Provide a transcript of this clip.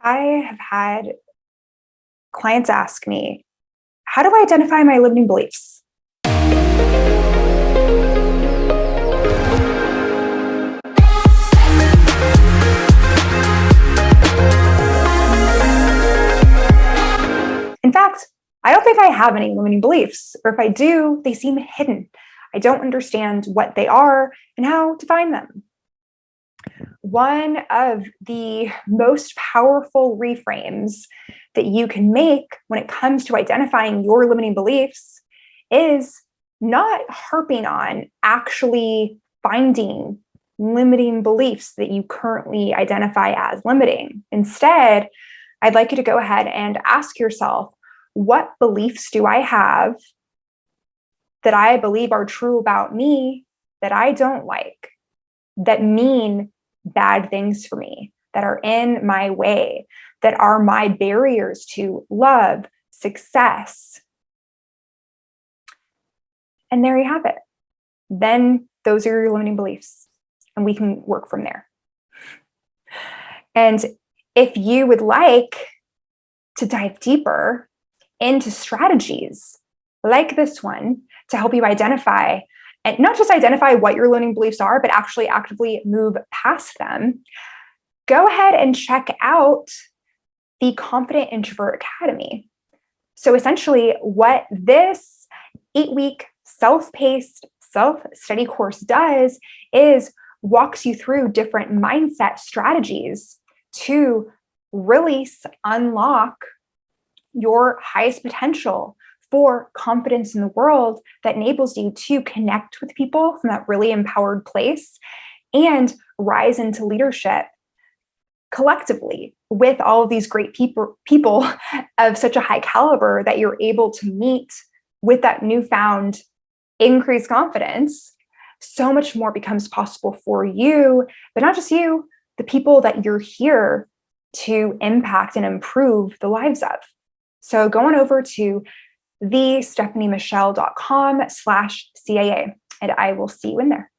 I have had clients ask me, how do I identify my limiting beliefs? In fact, I don't think I have any limiting beliefs, or if I do, they seem hidden. I don't understand what they are and how to find them. One of the most powerful reframes that you can make when it comes to identifying your limiting beliefs is not harping on actually finding limiting beliefs that you currently identify as limiting. Instead, I'd like you to go ahead and ask yourself, what beliefs do I have that I believe are true about me that I don't like, that mean bad things for me, that are in my way, that are my barriers to love, success? And there you have it. Then those are your limiting beliefs, and we can work from there. And if you would like to dive deeper into strategies like this one to help you identify, and not just identify what your limiting beliefs are, but actually actively move past them, go ahead and check out the Confident Introvert Academy. So essentially, what this 8-week self-paced, self-study course does is walks you through different mindset strategies to release, unlock your highest potential for confidence in the world that enables you to connect with people from that really empowered place and rise into leadership collectively with all of these great people of such a high caliber that you're able to meet with that newfound increased confidence. So much more becomes possible for you, but not just you, the people that you're here to impact and improve the lives of. So go on over to thestephaniemichelle.com/CAA, and I will see you in there.